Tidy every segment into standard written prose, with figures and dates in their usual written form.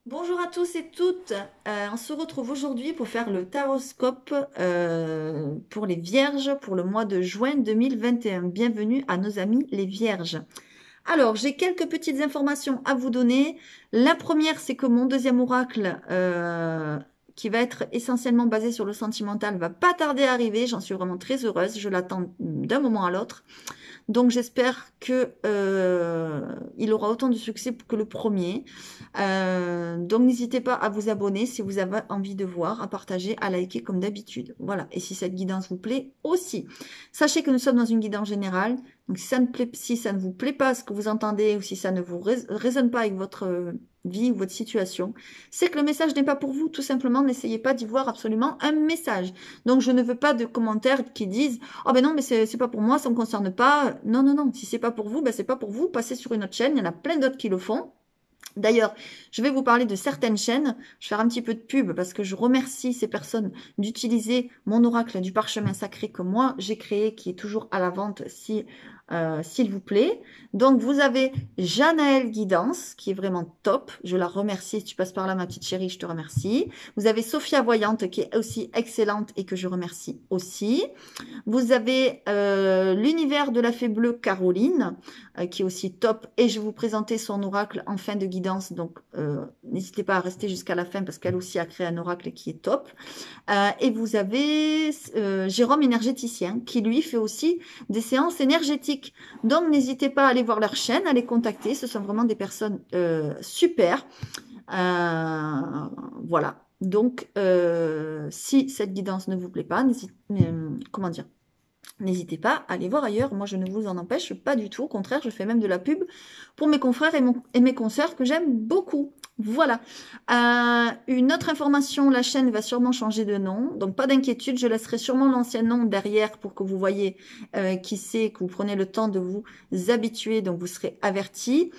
Bonjour à tous et toutes. On se retrouve aujourd'hui pour faire le taroscope pour les Vierges pour le mois de juin 2021. Bienvenue à nos amis les Vierges. Alors, j'ai quelques petites informations à vous donner. La première, c'est que mon deuxième oracle, qui va être essentiellement basé sur le sentimental, va pas tarder à arriver. J'en suis vraiment très heureuse. Je l'attends d'un moment à l'autre. Donc j'espère que il aura autant de succès que le premier. Donc n'hésitez pas à vous abonner si vous avez envie de voir, à partager, à liker comme d'habitude. Voilà. Et si cette guidance vous plaît aussi. Sachez que nous sommes dans une guidance générale. Donc si ça ne vous plaît pas ce que vous entendez ou si ça ne vous résonne pas avec votre vie ou votre situation, c'est que le message n'est pas pour vous. Tout simplement, n'essayez pas d'y voir absolument un message. Donc je ne veux pas de commentaires qui disent oh ben non, mais c'est pas pour moi, ça me concerne pas. Non, non, non. Si c'est pas pour vous, ben c'est pas pour vous. Passez sur une autre chaîne. Il y en a plein d'autres qui le font. D'ailleurs, je vais vous parler de certaines chaînes. Je vais faire un petit peu de pub parce que je remercie ces personnes d'utiliser mon oracle du parchemin sacré que moi j'ai créé, qui est toujours à la vente si, s'il vous plaît. Donc, vous avez Janaël Guidance, qui est vraiment top. Je la remercie. Si tu passes par là, ma petite chérie, je te remercie. Vous avez Sophia Voyante, qui est aussi excellente et que je remercie aussi. Vous avez l'univers de la fée bleue Caroline, qui est aussi top. Et je vais vous présenter son oracle en fin de guidance. Donc, n'hésitez pas à rester jusqu'à la fin parce qu'elle aussi a créé un oracle qui est top. Et vous avez Jérôme Énergéticien, qui lui fait aussi des séances énergétiques. Donc, n'hésitez pas à aller voir leur chaîne, à les contacter. Ce sont vraiment des personnes super. Voilà. Donc, si cette guidance ne vous plaît pas, comment dire, n'hésitez pas à aller voir ailleurs. Moi, je ne vous en empêche pas du tout. Au contraire, je fais même de la pub pour mes confrères et mes consoeurs que j'aime beaucoup. Voilà. Une autre information, la chaîne va sûrement changer de nom. Donc, pas d'inquiétude. Je laisserai sûrement l'ancien nom derrière pour que vous voyez qui c'est, que vous prenez le temps de vous habituer. Donc, vous serez avertis.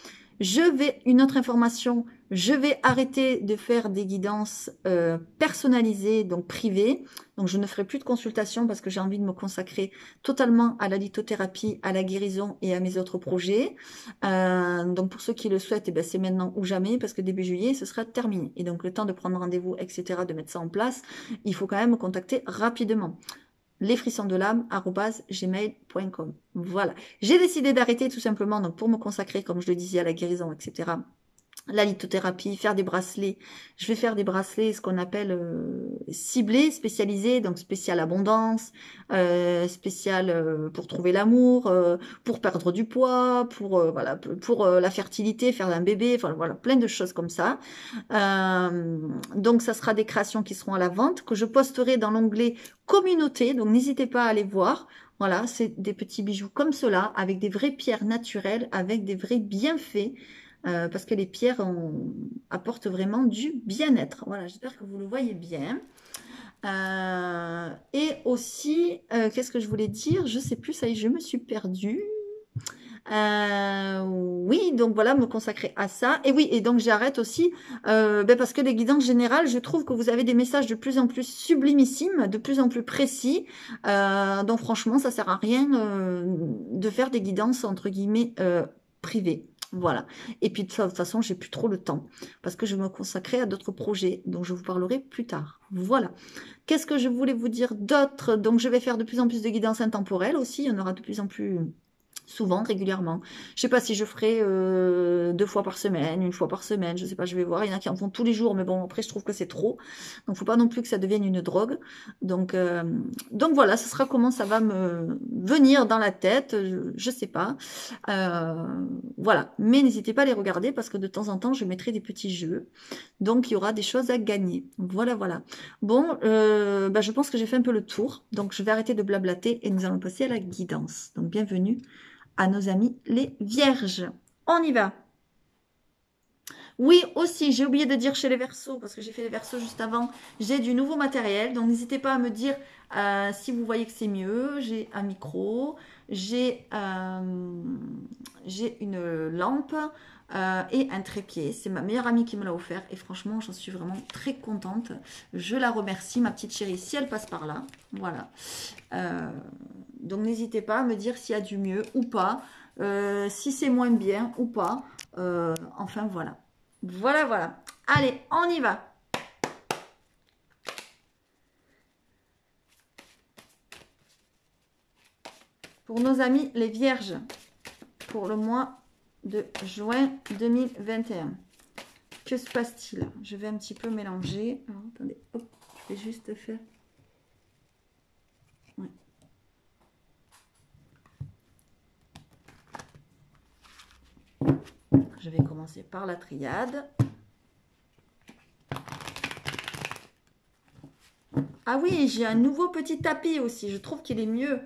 Une autre information, je vais arrêter de faire des guidances personnalisées, donc privées. Donc, je ne ferai plus de consultation parce que j'ai envie de me consacrer totalement à la lithothérapie, à la guérison et à mes autres projets. Donc, pour ceux qui le souhaitent, eh ben, c'est maintenant ou jamais parce que début juillet, ce sera terminé. Et donc, le temps de prendre rendez-vous, etc., de mettre ça en place, il faut quand même me contacter rapidement. lesfrissonsdelame@gmail.com. Voilà. J'ai décidé d'arrêter tout simplement donc pour me consacrer, comme je le disais, à la guérison, etc., la lithothérapie, faire des bracelets. Je vais faire des bracelets, ce qu'on appelle ciblés, spécialisés, donc spécial abondance, spécial pour trouver l'amour, pour perdre du poids, voilà, pour la fertilité, faire un bébé, enfin voilà, plein de choses comme ça. Donc ça sera des créations qui seront à la vente, que je posterai dans l'onglet communauté, donc n'hésitez pas à aller voir. Voilà, c'est des petits bijoux comme cela, avec des vraies pierres naturelles, avec des vrais bienfaits. Parce que les pierres apportent vraiment du bien-être. Voilà, j'espère que vous le voyez bien. Et aussi, qu'est-ce que je voulais dire? Je sais plus, ça y est, je me suis perdue. Oui, donc voilà, me consacrer à ça. Et oui, et donc j'arrête aussi, parce que les guidances générales, je trouve que vous avez des messages de plus en plus sublimissimes, de plus en plus précis. Donc franchement, ça sert à rien de faire des guidances entre guillemets privées. Voilà. Et puis de toute façon, j'ai plus trop le temps parce que je vais me consacrer à d'autres projets dont je vous parlerai plus tard. Voilà. Qu'est-ce que je voulais vous dire d'autre? Donc je vais faire de plus en plus de guidances intemporelles aussi. Il y en aura de plus en plus souvent, régulièrement. Je sais pas si je ferai 2 fois par semaine, 1 fois par semaine, je sais pas, je vais voir. Il y en a qui en font tous les jours, mais bon, après, je trouve que c'est trop. Donc, faut pas non plus que ça devienne une drogue. Donc voilà, ce sera comment ça va me venir dans la tête, je sais pas. Voilà. Mais n'hésitez pas à les regarder parce que de temps en temps, je mettrai des petits jeux. Donc, il y aura des choses à gagner. Voilà, voilà. Bon, je pense que j'ai fait un peu le tour. Donc, je vais arrêter de blablater et nous allons passer à la guidance. Donc, bienvenue à nos amis les vierges. On y va. Oui, aussi, j'ai oublié de dire chez les Verseaux, parce que j'ai fait les Verseaux juste avant, j'ai du nouveau matériel, donc n'hésitez pas à me dire si vous voyez que c'est mieux. J'ai un micro, j'ai une lampe et un trépied. C'est ma meilleure amie qui me l'a offert et franchement, j'en suis vraiment très contente. Je la remercie, ma petite chérie, si elle passe par là. Voilà. Euh, donc n'hésitez pas à me dire s'il y a du mieux ou pas, si c'est moins bien ou pas. Enfin voilà. Voilà, voilà. Allez, on y va. Pour nos amis les vierges, pour le mois de juin 2021. Que se passe-t-il? Je vais un petit peu mélanger. Alors, attendez, hop, je vais juste faire... Ouais. Je vais commencer par la triade. Ah oui, j'ai un nouveau petit tapis aussi. Je trouve qu'il est mieux.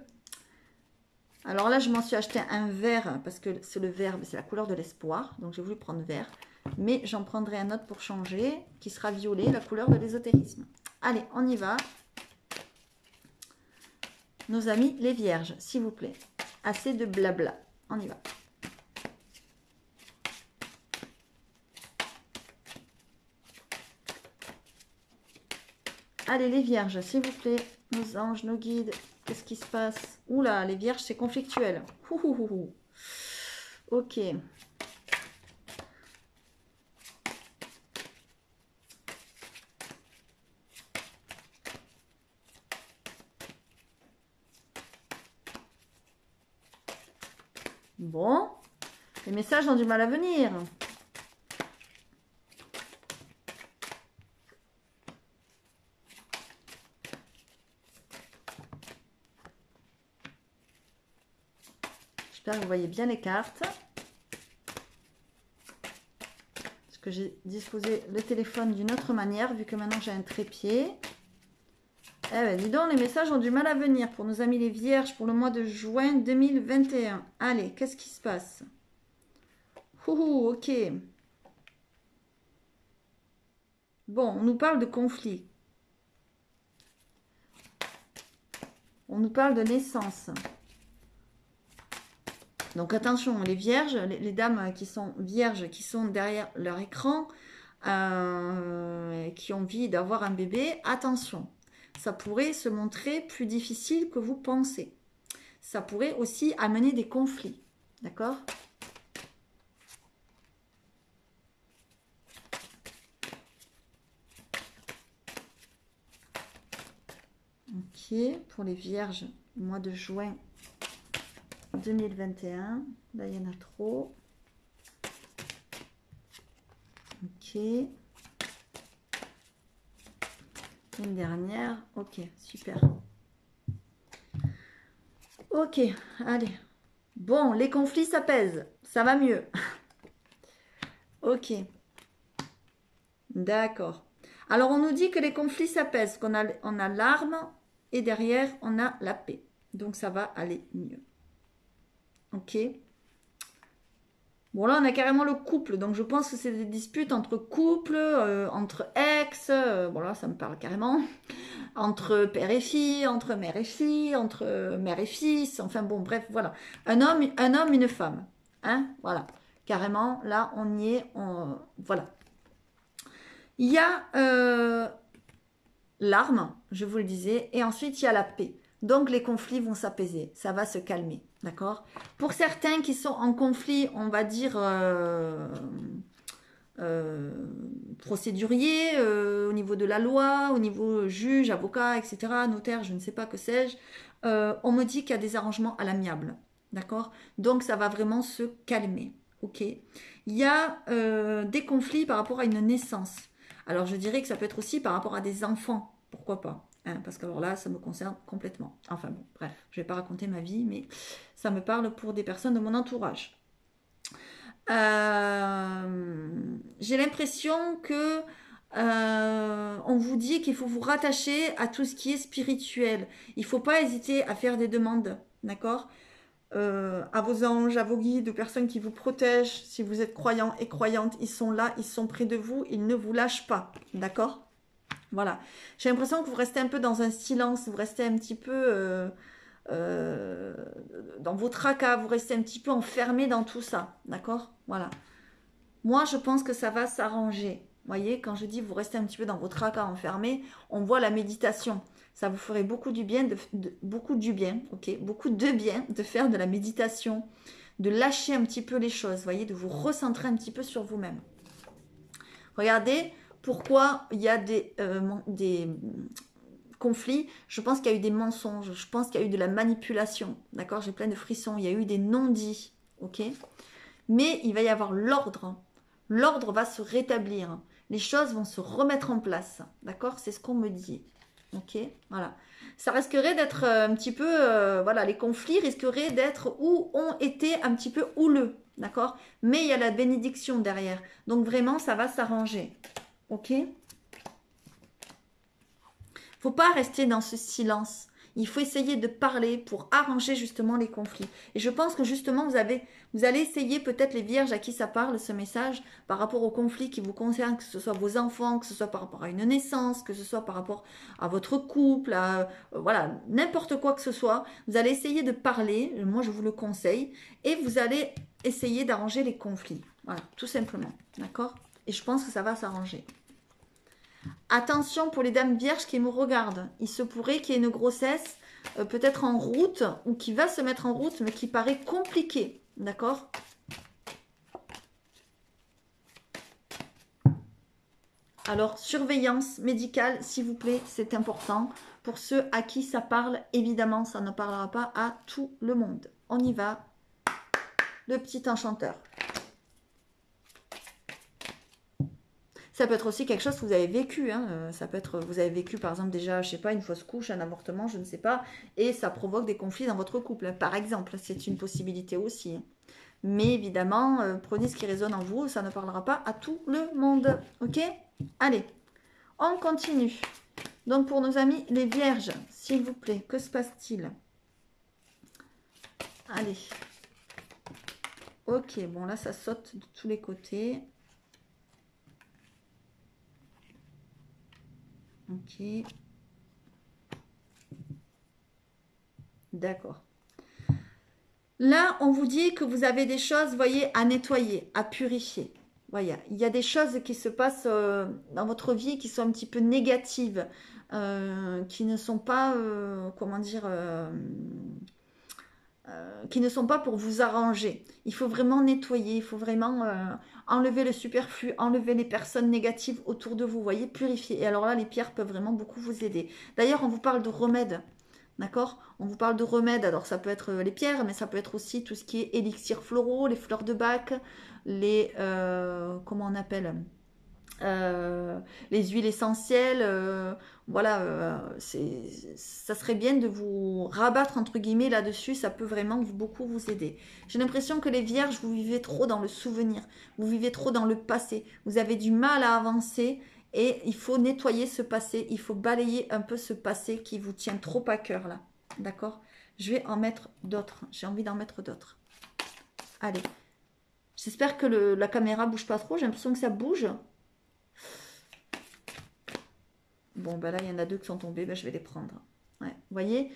Alors là, je m'en suis acheté un vert parce que c'est le vert, c'est la couleur de l'espoir. Donc j'ai voulu prendre vert. Mais j'en prendrai un autre pour changer, qui sera violet, la couleur de l'ésotérisme. Allez, on y va. Nos amis les vierges, s'il vous plaît. Assez de blabla. On y va. Allez, les vierges, s'il vous plaît. Nos anges, nos guides. Qu'est-ce qui se passe? Oula, les vierges, c'est conflictuel. Ouh. Ok. Bon. Les messages ont du mal à venir. J'espère que vous voyez bien les cartes. Parce que j'ai disposé le téléphone d'une autre manière, vu que maintenant j'ai un trépied. Eh ben, dis donc, les messages ont du mal à venir pour nos amis les vierges pour le mois de juin 2021. Allez, qu'est-ce qui se passe? Ok. Bon, on nous parle de conflit. On nous parle de naissance. Donc attention, les vierges, les dames qui sont vierges, qui sont derrière leur écran, qui ont envie d'avoir un bébé, attention. Ça pourrait se montrer plus difficile que vous pensez. Ça pourrait aussi amener des conflits. D'accord ? Ok, pour les vierges, mois de juin 2021. Là, il y en a trop. Ok. Une dernière. Ok, super. Ok, allez. Bon, les conflits s'apaisent. Ça va mieux. Ok. D'accord. Alors, on nous dit que les conflits s'apaisent, qu'on a, on a l'arme et derrière, on a la paix. Donc, ça va aller mieux. Ok. Bon, là, on a carrément le couple. Donc, je pense que c'est des disputes entre couples, entre ex. Bon, là, ça me parle carrément. Entre père et fille, entre mère et fille, entre mère et fils. Enfin, bon, bref, voilà. Un homme, une femme. Hein, voilà. Carrément, là, on y est. Voilà. Il y a l'arme, je vous le disais, et ensuite, il y a la paix. Donc, les conflits vont s'apaiser. Ça va se calmer. D'accord? Pour certains qui sont en conflit, on va dire procédurier, au niveau de la loi, au niveau juge, avocat, etc., notaire, je ne sais pas que sais-je, on me dit qu'il y a des arrangements à l'amiable. D'accord? Donc, ça va vraiment se calmer. Ok? Il y a des conflits par rapport à une naissance. Alors, je dirais que ça peut être aussi par rapport à des enfants. Pourquoi pas? Parce que alors là, ça me concerne complètement. Enfin bon, bref, je ne vais pas raconter ma vie, mais ça me parle pour des personnes de mon entourage. J'ai l'impression que on vous dit qu'il faut vous rattacher à tout ce qui est spirituel. Il ne faut pas hésiter à faire des demandes, d'accord? À vos anges, à vos guides, aux personnes qui vous protègent. Si vous êtes croyant et croyante, ils sont là, ils sont près de vous, ils ne vous lâchent pas, d'accord? Voilà. J'ai l'impression que vous restez un peu dans un silence, vous restez un petit peu dans vos tracas, vous restez un petit peu enfermé dans tout ça, d'accord? Voilà. Moi, je pense que ça va s'arranger. Vous voyez, quand je dis vous restez un petit peu dans vos tracas enfermés, on voit la méditation. Ça vous ferait beaucoup du bien, beaucoup du bien, ok? Beaucoup de bien de faire de la méditation, de lâcher un petit peu les choses, vous voyez, de vous recentrer un petit peu sur vous-même. Vous Regardez pourquoi il y a des conflits. Je pense qu'il y a eu des mensonges. Je pense qu'il y a eu de la manipulation. D'accord? J'ai plein de frissons. Il y a eu des non-dits. Ok? Mais il va y avoir l'ordre. L'ordre va se rétablir. Les choses vont se remettre en place. D'accord? C'est ce qu'on me dit. Ok? Voilà. Ça risquerait d'être un petit peu... voilà, les conflits risqueraient d'être ou ont été un petit peu houleux. D'accord? Mais il y a la bénédiction derrière. Donc vraiment, ça va s'arranger. Ok? Faut pas rester dans ce silence. Il faut essayer de parler pour arranger justement les conflits. Et je pense que justement, vous allez essayer peut-être les vierges à qui ça parle, ce message, par rapport aux conflits qui vous concernent, que ce soit vos enfants, que ce soit par rapport à une naissance, que ce soit par rapport à votre couple, voilà, n'importe quoi que ce soit. Vous allez essayer de parler, moi je vous le conseille, et vous allez essayer d'arranger les conflits. Voilà, tout simplement. D'accord? Et je pense que ça va s'arranger. Attention pour les dames vierges qui me regardent. Il se pourrait qu'il y ait une grossesse peut-être en route ou qui va se mettre en route mais qui paraît compliquée. D'accord? Alors, surveillance médicale, s'il vous plaît, c'est important. Pour ceux à qui ça parle, évidemment, ça ne parlera pas à tout le monde. On y va. Le petit enchanteur. Ça peut être aussi quelque chose que vous avez vécu. Hein. Ça peut être, vous avez vécu par exemple déjà, je sais pas, une fausse couche, un avortement, je ne sais pas, et ça provoque des conflits dans votre couple. Par exemple, c'est une possibilité aussi. Mais évidemment, prenez ce qui résonne en vous, ça ne parlera pas à tout le monde. Ok? Allez, on continue. Donc pour nos amis les vierges, s'il vous plaît, que se passe-t-il? Allez. Ok, bon là ça saute de tous les côtés. Ok. D'accord. Là, on vous dit que vous avez des choses, voyez, à nettoyer, à purifier. Voyez, il y a des choses qui se passent dans votre vie qui sont un petit peu négatives, qui ne sont pas, comment dire, qui ne sont pas pour vous arranger. Il faut vraiment nettoyer, il faut vraiment enlever le superflu, enlever les personnes négatives autour de vous, voyez, purifier. Et alors là, les pierres peuvent vraiment beaucoup vous aider. D'ailleurs, on vous parle de remèdes. D'accord? On vous parle de remèdes, alors ça peut être les pierres, mais ça peut être aussi tout ce qui est élixirs floraux, les fleurs de bac, les, comment on appelle? Les huiles essentielles, voilà, ça serait bien de vous rabattre entre guillemets là-dessus, ça peut vraiment beaucoup vous aider. J'ai l'impression que les vierges, vous vivez trop dans le souvenir, vous vivez trop dans le passé, vous avez du mal à avancer. Et il faut nettoyer ce passé, il faut balayer un peu ce passé qui vous tient trop à cœur là. D'accord? Je vais en mettre d'autres. J'ai envie d'en mettre d'autres. Allez. J'espère que la caméra bouge pas trop. J'ai l'impression que ça bouge. Bon, ben là, il y en a deux qui sont tombés. Ben, je vais les prendre. Ouais. Vous voyez?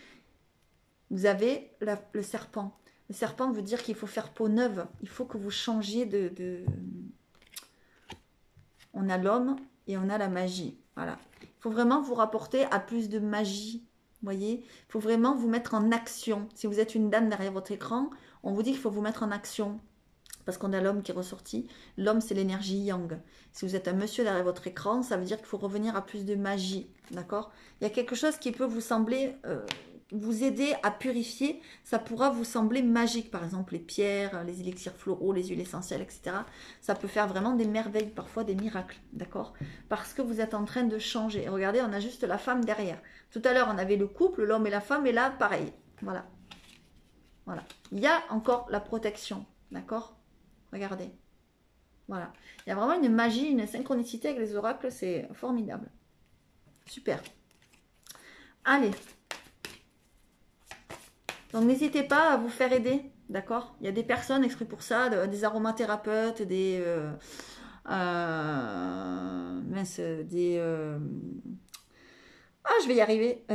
Vous avez le serpent. Le serpent veut dire qu'il faut faire peau neuve. Il faut que vous changiez de... On a l'homme et on a la magie. Voilà. Il faut vraiment vous rapporter à plus de magie. Vous voyez? Il faut vraiment vous mettre en action. Si vous êtes une dame derrière votre écran, on vous dit qu'il faut vous mettre en action. Parce qu'on a l'homme qui est ressorti. L'homme, c'est l'énergie yang. Si vous êtes un monsieur derrière votre écran, ça veut dire qu'il faut revenir à plus de magie. D'accord? Il y a quelque chose qui peut vous sembler... vous aider à purifier, ça pourra vous sembler magique. Par exemple, les pierres, les élixirs floraux, les huiles essentielles, etc. Ça peut faire vraiment des merveilles, parfois des miracles, d'accord? Parce que vous êtes en train de changer. Et regardez, on a juste la femme derrière. Tout à l'heure, on avait le couple, l'homme et la femme, et là, pareil. Voilà. Voilà. Il y a encore la protection, d'accord? Regardez. Voilà. Il y a vraiment une magie, une synchronicité avec les oracles, c'est formidable. Super. Allez. Donc n'hésitez pas à vous faire aider, d'accord? Il y a des personnes exprès pour ça, des aromathérapeutes, mince, je vais y arriver,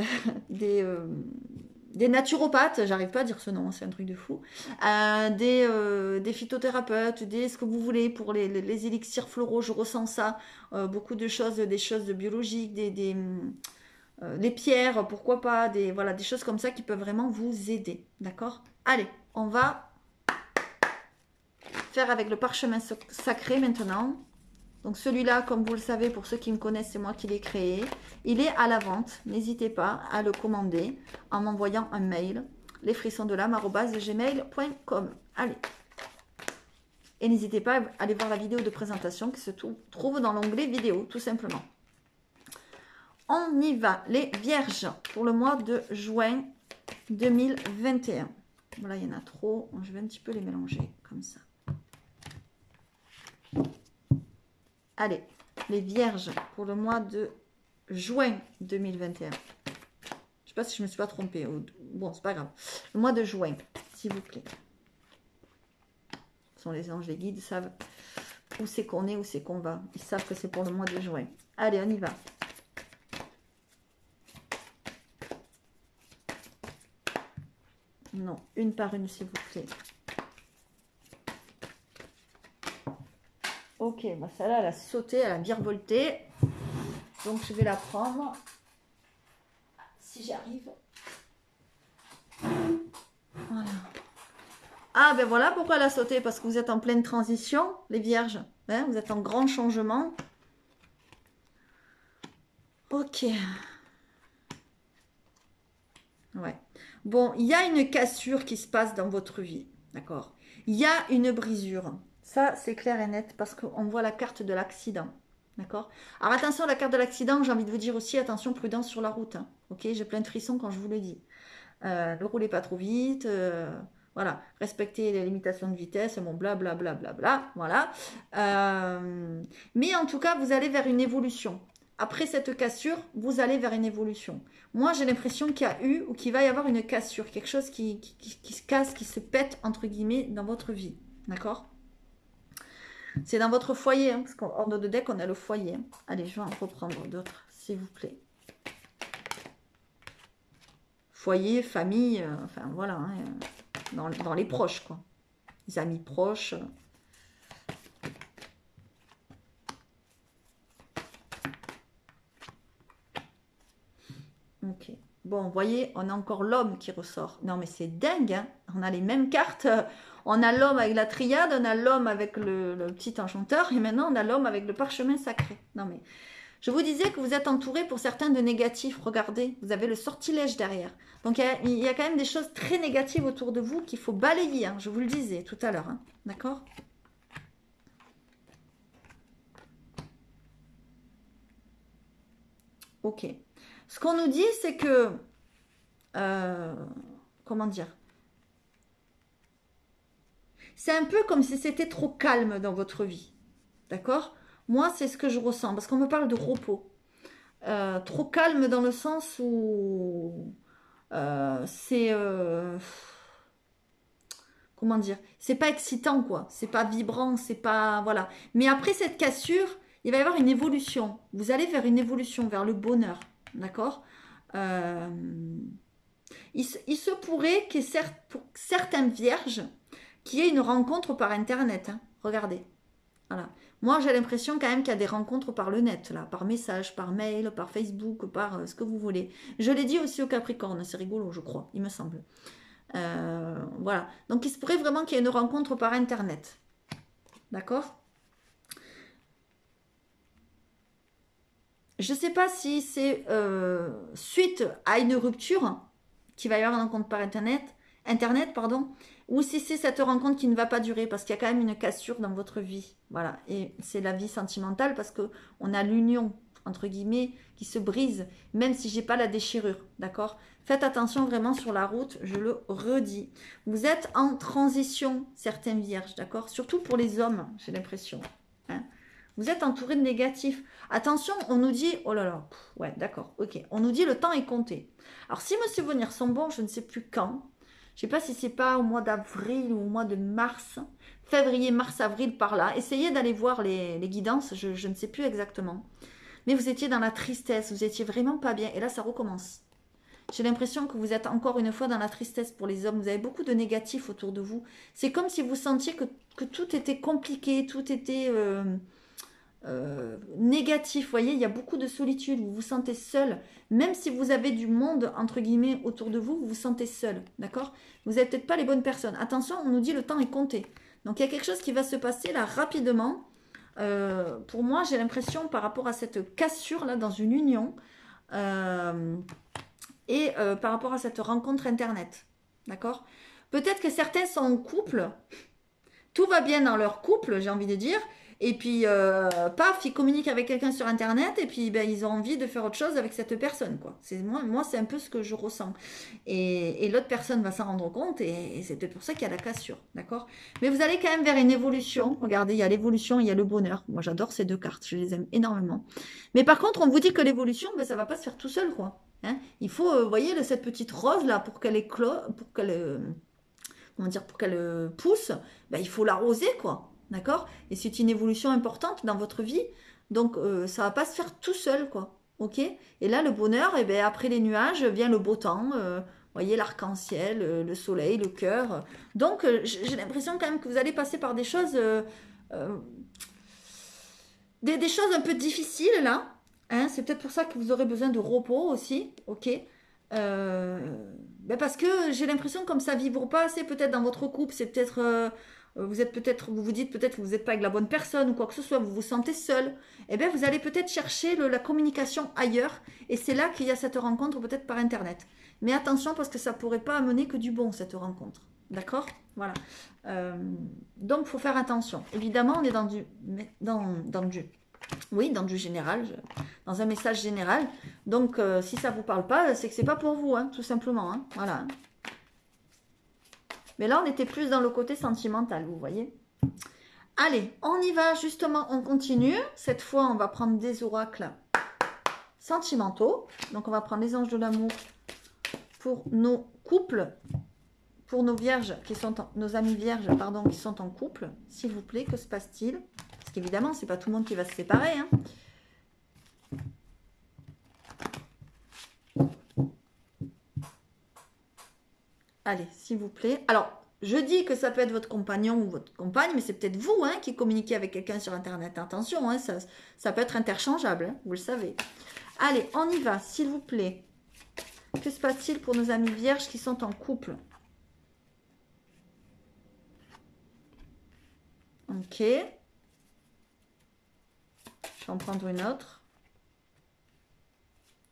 des naturopathes, j'arrive pas à dire ce nom, c'est un truc de fou, des phytothérapeutes, ce que vous voulez pour les élixirs floraux, je ressens ça, beaucoup de choses, des choses biologiques, les pierres, pourquoi pas, voilà, des choses comme ça qui peuvent vraiment vous aider, d'accord? Allez, on va faire avec le parchemin sacré maintenant. Donc celui-là, comme vous le savez, pour ceux qui me connaissent, c'est moi qui l'ai créé. Il est à la vente. N'hésitez pas à le commander en m'envoyant un mail. lesfrissonsdelame@gmail.com. Allez. Et n'hésitez pas à aller voir la vidéo de présentation qui se trouve dans l'onglet vidéo, tout simplement. On y va, les vierges, pour le mois de juin 2021. Voilà, il y en a trop. Je vais un petit peu les mélanger comme ça. Allez, les vierges pour le mois de juin 2021. Je ne sais pas si je ne me suis pas trompée. Bon, c'est pas grave. Le mois de juin, s'il vous plaît. Ce sont les anges, les guides, ils savent où c'est qu'on est, où c'est qu'on va. Ils savent que c'est pour le mois de juin. Allez, on y va. Non, une par une, s'il vous plaît. Ok, bah celle-là, elle a sauté, elle a virevolté. Donc, je vais la prendre. Si j'y arrive. Voilà. Ah, ben voilà pourquoi elle a sauté. Parce que vous êtes en pleine transition, les vierges. Hein, vous êtes en grand changement. Ok. Ouais. Bon, il y a une cassure qui se passe dans votre vie. D'accord? Il y a une brisure. Ça, c'est clair et net parce qu'on voit la carte de l'accident. D'accord? Alors attention, la carte de l'accident, j'ai envie de vous dire aussi, attention, prudence sur la route. Hein. Ok? J'ai plein de frissons quand je vous le dis. Ne roulez pas trop vite. Voilà. Respectez les limitations de vitesse. Bon, blablabla. Bla, bla, bla, voilà. Mais en tout cas, vous allez vers une évolution. Après cette cassure, vous allez vers une évolution. Moi, j'ai l'impression qu'il y a eu ou qu'il va y avoir une cassure. Quelque chose qui se casse, qui se pète, entre guillemets, dans votre vie. D'accord? C'est dans votre foyer, hein, parce qu'en ordre de deck, on a le foyer. Hein. Allez, je vais en reprendre d'autres, s'il vous plaît. Foyer, famille, enfin voilà, hein, dans les proches, quoi. Les amis proches. Ok. Bon, vous voyez, on a encore l'homme qui ressort. Non, mais c'est dingue, hein. On a les mêmes cartes. On a l'homme avec la triade, on a l'homme avec le petit enchanteur, et maintenant on a l'homme avec le parchemin sacré. Non, mais je vous disais que vous êtes entouré pour certains de négatifs. Regardez, vous avez le sortilège derrière. Donc, il y a quand même des choses très négatives autour de vous qu'il faut balayer. Hein, je vous le disais tout à l'heure. Hein, d'accord? Ok. Ce qu'on nous dit, c'est que... comment dire? C'est un peu comme si c'était trop calme dans votre vie. D'accord? Moi, c'est ce que je ressens. Parce qu'on me parle de repos. Trop calme dans le sens où... c'est... comment dire? C'est pas excitant, quoi. C'est pas vibrant, c'est pas... Voilà. Mais après cette cassure, il va y avoir une évolution. Vous allez vers une évolution, vers le bonheur. D'accord? Il se pourrait que pour certaines vierges, qu'il y ait une rencontre par Internet. Hein. Regardez. Voilà. Moi, j'ai l'impression quand même qu'il y a des rencontres par le net, là, par message, par mail, par Facebook, par ce que vous voulez. Je l'ai dit aussi au Capricorne, c'est rigolo, je crois, il me semble. Voilà. Donc, il se pourrait vraiment qu'il y ait une rencontre par Internet. D'accord? Je ne sais pas si c'est suite à une rupture qu'il va y avoir une rencontre par Internet, pardon, ou si c'est cette rencontre qui ne va pas durer parce qu'il y a quand même une cassure dans votre vie. Voilà, et c'est la vie sentimentale parce qu'on a l'union, entre guillemets, qui se brise, même si j'ai pas la déchirure, d'accord? Faites attention vraiment sur la route, je le redis. Vous êtes en transition, certaines vierges, d'accord? Surtout pour les hommes, j'ai l'impression. Hein? Vous êtes entouré de négatifs. Attention, on nous dit, oh là là, ouais, d'accord, ok. On nous dit le temps est compté. Alors, si mes souvenirs sont bons, je ne sais plus quand. Je ne sais pas si c'est pas au mois d'avril ou au mois de mars. Février, mars, avril, par là. Essayez d'aller voir les guidances, je ne sais plus exactement. Mais vous étiez dans la tristesse, vous étiez vraiment pas bien. Et là, ça recommence. J'ai l'impression que vous êtes encore une fois dans la tristesse pour les hommes. Vous avez beaucoup de négatifs autour de vous. C'est comme si vous sentiez que tout était compliqué, tout était... négatif, vous voyez, il y a beaucoup de solitude, vous vous sentez seul, même si vous avez du monde, entre guillemets, autour de vous, vous vous sentez seul, d'accord? Vous n'êtes peut-être pas les bonnes personnes. Attention, on nous dit le temps est compté. Donc, il y a quelque chose qui va se passer là rapidement. pour moi, j'ai l'impression par rapport à cette cassure là dans une union et par rapport à cette rencontre internet. D'accord? Peut-être que certains sont en couple, tout va bien dans leur couple, j'ai envie de dire. Et puis, paf, ils communiquent avec quelqu'un sur Internet et puis ben, ils ont envie de faire autre chose avec cette personne, quoi. Moi c'est un peu ce que je ressens. Et l'autre personne va s'en rendre compte et c'est peut-être pour ça qu'il y a la cassure, d'accord? Mais vous allez quand même vers une évolution. Regardez, il y a l'évolution, il y a le bonheur. Moi, j'adore ces deux cartes, je les aime énormément. Mais par contre, on vous dit que l'évolution, ben, ça va pas se faire tout seul, quoi. Hein, il faut, vous voyez, cette petite rose là, pour qu'elle pour qu'elle comment dire, pour qu'elle pousse, ben, il faut l'arroser, quoi. D'accord? Et c'est une évolution importante dans votre vie. Donc, ça va pas se faire tout seul, quoi. OK? Et là, le bonheur, et ben, après les nuages, vient le beau temps. Voyez, l'arc-en-ciel, le soleil, le cœur. Donc, j'ai l'impression quand même que vous allez passer par des choses, euh, des choses un peu difficiles, là. Hein, c'est peut-être pour ça que vous aurez besoin de repos aussi. OK? Ben parce que j'ai l'impression comme ça vibre pas assez peut-être dans votre couple, c'est peut-être vous êtes peut-être vous vous dites peut-être que vous n'êtes pas avec la bonne personne ou quoi que ce soit, vous vous sentez seul. Et bien vous allez peut-être chercher la communication ailleurs et c'est là qu'il y a cette rencontre peut-être par internet. Mais attention parce que ça pourrait pas amener que du bon cette rencontre. D'accord? Voilà. Donc faut faire attention. Évidemment, on est dans du oui, dans du général, dans un message général. Donc, si ça ne vous parle pas, c'est que c'est pas pour vous, hein, tout simplement. Hein, voilà. Mais là, on était plus dans le côté sentimental, vous voyez. Allez, on y va, justement, on continue. Cette fois, on va prendre des oracles sentimentaux. Donc, on va prendre les anges de l'amour pour nos couples, pour nos vierges qui sont nos amis vierges, pardon, qui sont en couple. S'il vous plaît, que se passe-t-il? Parce qu'évidemment, c'est pas tout le monde qui va se séparer. Hein. Allez, s'il vous plaît. Alors, je dis que ça peut être votre compagnon ou votre compagne, mais c'est peut-être vous hein, qui communiquez avec quelqu'un sur Internet. Attention, hein, ça peut être interchangeable, hein, vous le savez. Allez, on y va, s'il vous plaît. Que se passe-t-il pour nos amis vierges qui sont en couple? Ok. Je vais en prendre une autre.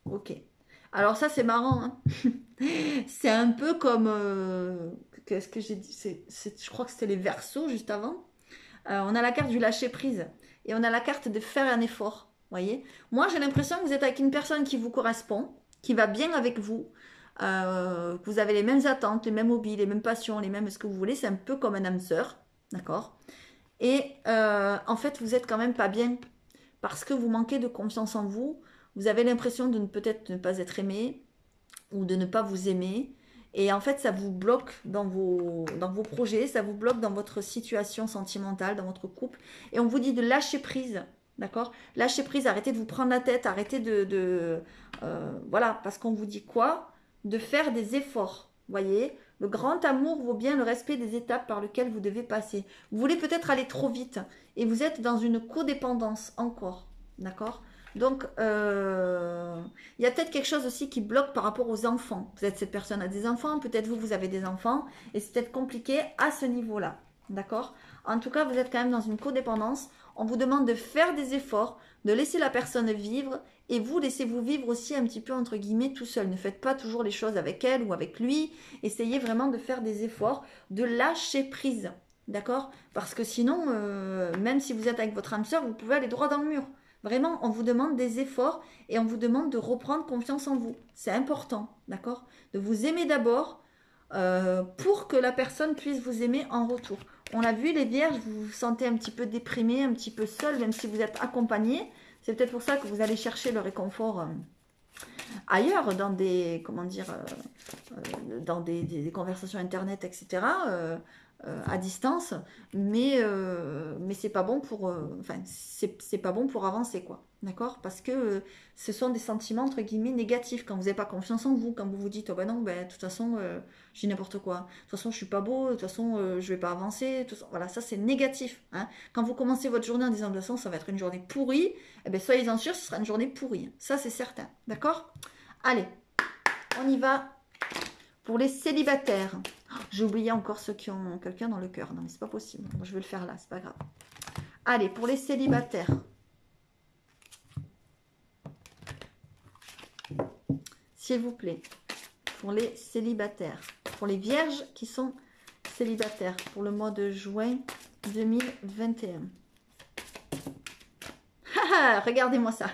Ok. Alors ça, c'est marrant. Hein. C'est un peu comme... qu'est-ce que j'ai dit je crois que c'était les Verseaux juste avant. On a la carte du lâcher-prise. Et on a la carte de faire un effort. Voyez? Moi, j'ai l'impression que vous êtes avec une personne qui vous correspond, qui va bien avec vous, que vous avez les mêmes attentes, les mêmes hobbies, les mêmes passions, les mêmes ce que vous voulez. C'est un peu comme un âme sœur. D'accord? Et en fait, vous êtes quand même pas bien parce que vous manquez de confiance en vous. Vous avez l'impression de peut-être ne pas être aimé ou de ne pas vous aimer. Et en fait, ça vous bloque dans vos projets, ça vous bloque dans votre situation sentimentale, dans votre couple. Et on vous dit de lâcher prise, d'accord? Lâcher prise, arrêtez de vous prendre la tête, arrêtez voilà, parce qu'on vous dit quoi? De faire des efforts, voyez? Le grand amour vaut bien le respect des étapes par lesquelles vous devez passer. Vous voulez peut-être aller trop vite et vous êtes dans une codépendance encore, d'accord? Donc, il y a peut-être quelque chose aussi qui bloque par rapport aux enfants. Peut-être cette personne a des enfants, peut-être vous avez des enfants, et c'est peut-être compliqué à ce niveau-là. D'accord? En tout cas, vous êtes quand même dans une codépendance. On vous demande de faire des efforts, de laisser la personne vivre, et vous laissez-vous vivre aussi un petit peu, entre guillemets, tout seul. Ne faites pas toujours les choses avec elle ou avec lui. Essayez vraiment de faire des efforts, de lâcher prise. D'accord? Parce que sinon, même si vous êtes avec votre âme sœur, vous pouvez aller droit dans le mur. Vraiment, on vous demande des efforts et on vous demande de reprendre confiance en vous. C'est important, d'accord? De vous aimer d'abord pour que la personne puisse vous aimer en retour. On l'a vu, les vierges, vous vous sentez un petit peu déprimé, un petit peu seul, même si vous êtes accompagné. C'est peut-être pour ça que vous allez chercher le réconfort ailleurs, dans des, comment dire, dans des conversations internet, etc., à distance, mais c'est pas bon pour, enfin, c'est pas bon pour avancer, quoi. D'accord? Parce que ce sont des sentiments, entre guillemets, négatifs. Quand vous n'avez pas confiance en vous, quand vous vous dites, oh ben non, ben, de toute façon, je dis n'importe quoi. De toute façon, je suis pas beau, de toute façon, je vais pas avancer. Voilà, ça, c'est négatif. Hein. Quand vous commencez votre journée en disant, de toute façon, ça va être une journée pourrie, eh ben, soyez-en sûrs, ce sera une journée pourrie. Ça, c'est certain. D'accord? Allez, on y va pour les célibataires. Oh, j'ai oublié encore ceux qui ont quelqu'un dans le cœur. Non, mais c'est pas possible. Bon, je vais le faire là, c'est pas grave. Allez, pour les célibataires. S'il vous plaît. Pour les célibataires. Pour les vierges qui sont célibataires. Pour le mois de juin 2021. Regardez-moi ça.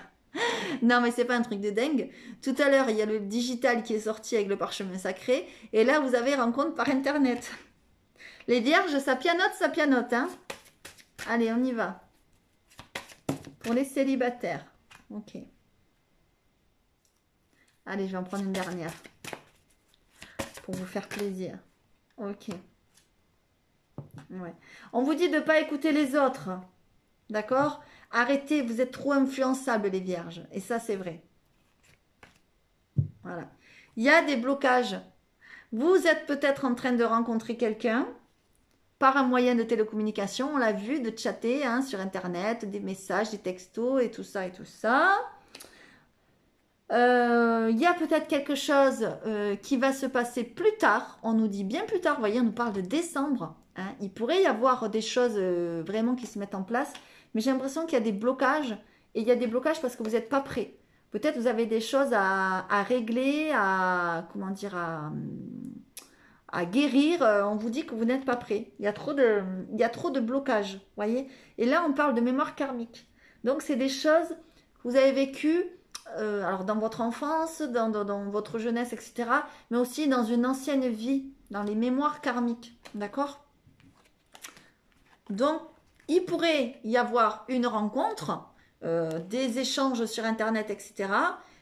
Non, mais c'est pas un truc de dingue. Tout à l'heure, il y a le digital qui est sorti avec le parchemin sacré. Et là, vous avez rencontre par Internet. Les vierges, ça pianote, hein. Allez, on y va. Pour les célibataires. Ok. Allez, je vais en prendre une dernière. Pour vous faire plaisir. Ok. Ouais. On vous dit de ne pas écouter les autres. D'accord? Arrêtez, vous êtes trop influençables, les vierges. Et ça, c'est vrai. Voilà. Il y a des blocages. Vous êtes peut-être en train de rencontrer quelqu'un par un moyen de télécommunication. On l'a vu, de chatter hein, sur Internet, des messages, des textos et tout ça et tout ça. Il y a peut-être quelque chose qui va se passer plus tard. On nous dit bien plus tard. Vous voyez, on nous parle de décembre. Hein. Il pourrait y avoir des choses vraiment qui se mettent en place. Mais j'ai l'impression qu'il y a des blocages. Et il y a des blocages parce que vous n'êtes pas prêt. Peut-être vous avez des choses à régler, comment dire, à guérir. On vous dit que vous n'êtes pas prêt. Il y a trop de blocages. Voyez. Et là, on parle de mémoire karmique. Donc, c'est des choses que vous avez vécues alors dans votre enfance, dans votre jeunesse, etc. Mais aussi dans une ancienne vie, dans les mémoires karmiques. D'accord? Donc, il pourrait y avoir une rencontre, des échanges sur Internet, etc.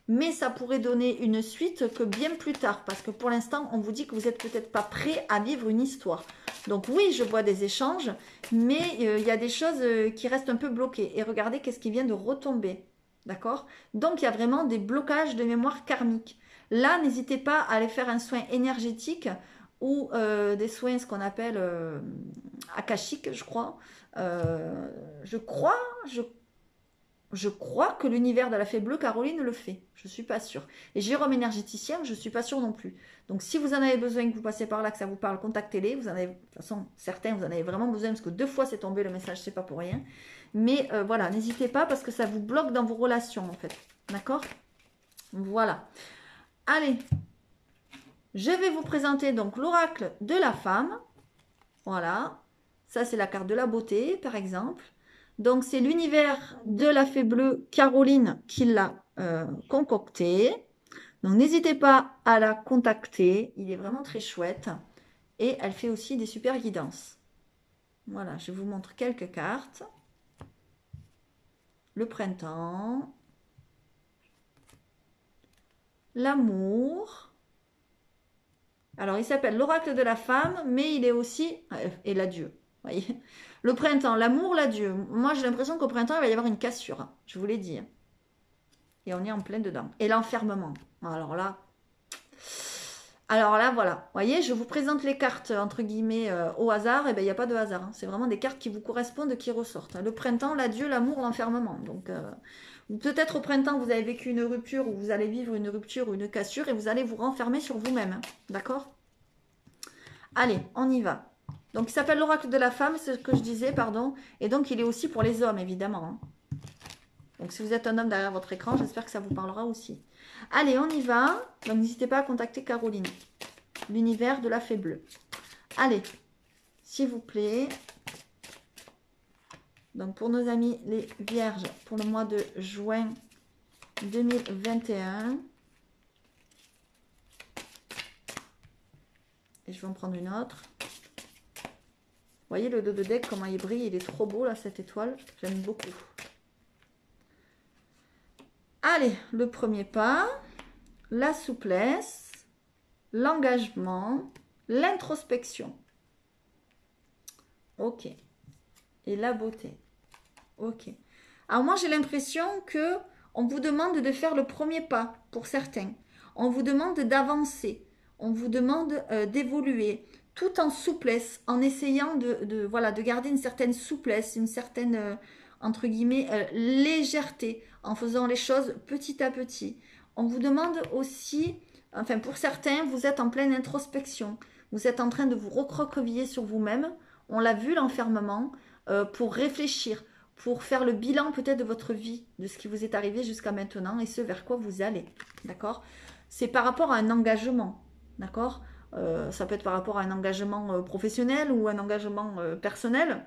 Mais ça pourrait donner une suite que bien plus tard. Parce que pour l'instant, on vous dit que vous n'êtes peut-être pas prêt à vivre une histoire. Donc oui, je vois des échanges, mais il y a des choses qui restent un peu bloquées. Et regardez qu'est-ce qui vient de retomber. D'accord? Donc, il y a vraiment des blocages de mémoire karmique. Là, n'hésitez pas à aller faire un soin énergétique ou des soins, ce qu'on appelle akashiques, je crois. Je crois que l'univers de la fée bleue, Caroline, le fait. Je ne suis pas sûre. Et Jérôme énergéticien, je ne suis pas sûre non plus. Donc, si vous en avez besoin, que vous passez par là, que ça vous parle, contactez-les. Vous en avez, de toute façon, certains, vous en avez vraiment besoin parce que 2 fois c'est tombé le message, c'est pas pour rien. Mais voilà, n'hésitez pas parce que ça vous bloque dans vos relations, en fait. D'accord? Voilà. Allez. Je vais vous présenter donc l'oracle de la femme. Voilà. Ça, c'est la carte de la beauté, par exemple. Donc, c'est l'univers de la fée bleue Caroline qui l'a concocté. Donc, n'hésitez pas à la contacter. Il est vraiment très chouette. Et elle fait aussi des super guidances. Voilà, je vous montre quelques cartes. Le printemps. L'amour. Alors, il s'appelle l'oracle de la femme, mais il est aussi... et l'adieu. Voyez, le printemps, l'amour, l'adieu. Moi, j'ai l'impression qu'au printemps, il va y avoir une cassure. Je vous l'ai dit. Et on est en plein dedans. Et l'enfermement. Alors là, voilà. Vous voyez, je vous présente les cartes, entre guillemets, au hasard. Et bien, il n'y a pas de hasard. Hein. C'est vraiment des cartes qui vous correspondent, qui ressortent. Le printemps, l'adieu, l'amour, l'enfermement. Donc, peut-être au printemps, vous avez vécu une rupture ou vous allez vivre une rupture ou une cassure et vous allez vous renfermer sur vous-même. Hein. D'accord? Allez, on y va. Donc, il s'appelle l'oracle de la femme, c'est ce que je disais, pardon. Et donc, il est aussi pour les hommes, évidemment. Hein. Donc, si vous êtes un homme derrière votre écran, j'espère que ça vous parlera aussi. Allez, on y va. Donc, n'hésitez pas à contacter Caroline. L'univers de la fée bleue. Allez, s'il vous plaît. Donc, pour nos amis les vierges, pour le mois de juin 2021. Et je vais en prendre une autre. Vous voyez le dos de deck, comment il brille, il est trop beau là, cette étoile. J'aime beaucoup. Allez, le premier pas, la souplesse, l'engagement, l'introspection. Ok. Et la beauté. Ok. Alors moi, j'ai l'impression que on vous demande de faire le premier pas pour certains. On vous demande d'avancer. On vous demande d'évoluer. Tout en souplesse, en essayant voilà, de garder une certaine souplesse, une certaine, entre guillemets, légèreté, en faisant les choses petit à petit. On vous demande aussi, enfin pour certains, vous êtes en pleine introspection. Vous êtes en train de vous recroqueviller sur vous-même. On l'a vu, l'enfermement, pour réfléchir. pour faire le bilan peut-être de votre vie, de ce qui vous est arrivé jusqu'à maintenant et ce vers quoi vous allez, d'accord? C'est par rapport à un engagement, d'accord? Ça peut être par rapport à un engagement professionnel ou un engagement personnel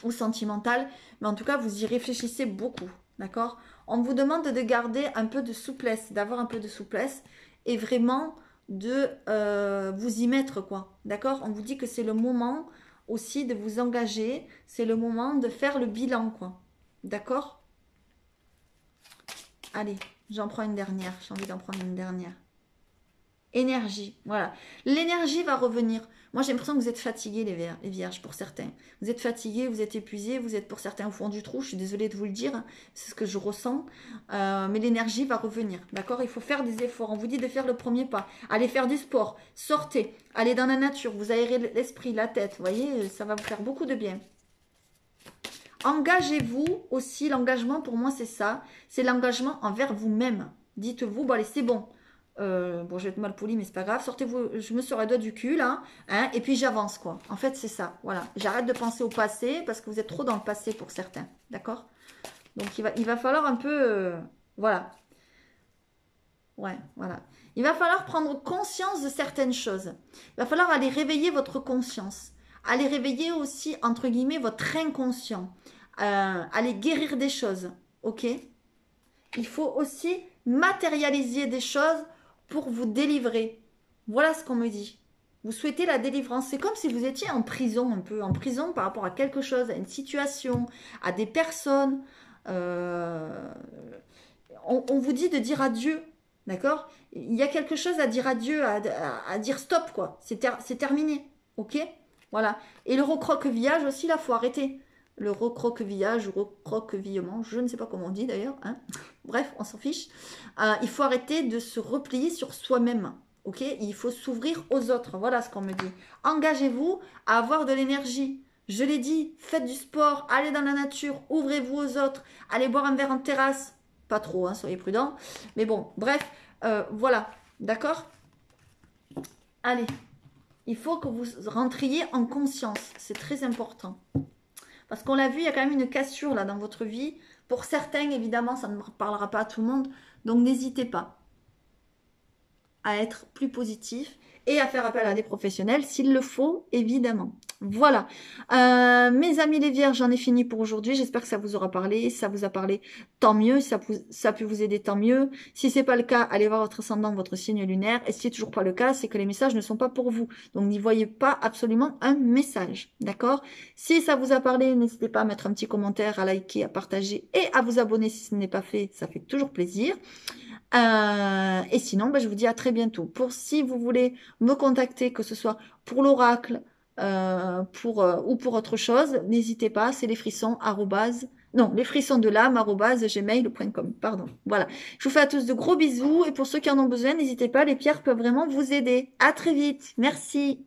ou sentimental, mais en tout cas, vous y réfléchissez beaucoup, d'accord? On vous demande de garder un peu de souplesse, d'avoir un peu de souplesse et vraiment de vous y mettre, quoi, d'accord? On vous dit que c'est le moment aussi de vous engager, c'est le moment de faire le bilan, quoi, d'accord? Allez, j'en prends une dernière, j'ai envie d'en prendre une dernière. Énergie, voilà. L'énergie va revenir. Moi, j'ai l'impression que vous êtes fatigués, les vierges, pour certains. Vous êtes fatigués, vous êtes épuisés, vous êtes pour certains au fond du trou. Je suis désolée de vous le dire, hein, c'est ce que je ressens. Mais l'énergie va revenir, d'accord? Il faut faire des efforts. On vous dit de faire le premier pas. Allez faire du sport, sortez, allez dans la nature, vous aérez l'esprit, la tête. Vous voyez, ça va vous faire beaucoup de bien. Engagez-vous aussi. L'engagement, pour moi, c'est ça. C'est l'engagement envers vous-même. Dites-vous, bon, allez, c'est bon. Bon, je vais être mal poli, mais c'est pas grave. Sortez-vous, je me sors les doigts du cul, là. Hein, et puis j'avance, quoi. En fait, c'est ça. Voilà. J'arrête de penser au passé parce que vous êtes trop dans le passé pour certains. D'accord? Donc, il va falloir un peu. Voilà. Ouais, voilà. Il va falloir prendre conscience de certaines choses. Il va falloir aller réveiller votre conscience. Aller réveiller aussi, entre guillemets, votre inconscient. Aller guérir des choses. Ok? Il faut aussi matérialiser des choses pour vous délivrer. Voilà ce qu'on me dit. Vous souhaitez la délivrance. C'est comme si vous étiez en prison, un peu. En prison par rapport à quelque chose, à une situation, à des personnes. On vous dit de dire adieu. D'accord? Il y a quelque chose à dire adieu, à dire stop, quoi. C'est terminé. Ok? Voilà. Et le recroquevillage aussi, là, faut arrêter. Le recroquevillage ou recroquevillement, je ne sais pas comment on dit d'ailleurs. Hein. Bref, on s'en fiche. Il faut arrêter de se replier sur soi-même. Ok? Il faut s'ouvrir aux autres. Voilà ce qu'on me dit. Engagez-vous à avoir de l'énergie. Je l'ai dit, faites du sport, allez dans la nature, ouvrez-vous aux autres, allez boire un verre en terrasse. Pas trop, hein, soyez prudents. Mais bon, bref, voilà. D'accord? Allez. Il faut que vous rentriez en conscience. C'est très important. Parce qu'on l'a vu, il y a quand même une cassure là dans votre vie. Pour certains, évidemment, ça ne parlera pas à tout le monde. Donc n'hésitez pas à être plus positif et à faire appel à des professionnels s'il le faut, évidemment. Voilà. Mes amis les vierges, j'en ai fini pour aujourd'hui. J'espère que ça vous aura parlé. Si ça vous a parlé, tant mieux. Si ça peut vous aider, tant mieux. Si c'est pas le cas, allez voir votre ascendant, votre signe lunaire. Et si c'est toujours pas le cas, c'est que les messages ne sont pas pour vous. Donc n'y voyez pas absolument un message. D'accord? Si ça vous a parlé, n'hésitez pas à mettre un petit commentaire, à liker, à partager et à vous abonner si ce n'est pas fait. Ça fait toujours plaisir. Et sinon, je vous dis à très bientôt. Pour si vous voulez me contacter, que ce soit pour l'oracle ou pour autre chose, n'hésitez pas. C'est les frissons les frissons de l'âme @gmail.com. Pardon. Voilà. Je vous fais à tous de gros bisous et pour ceux qui en ont besoin, n'hésitez pas. Les pierres peuvent vraiment vous aider. À très vite. Merci.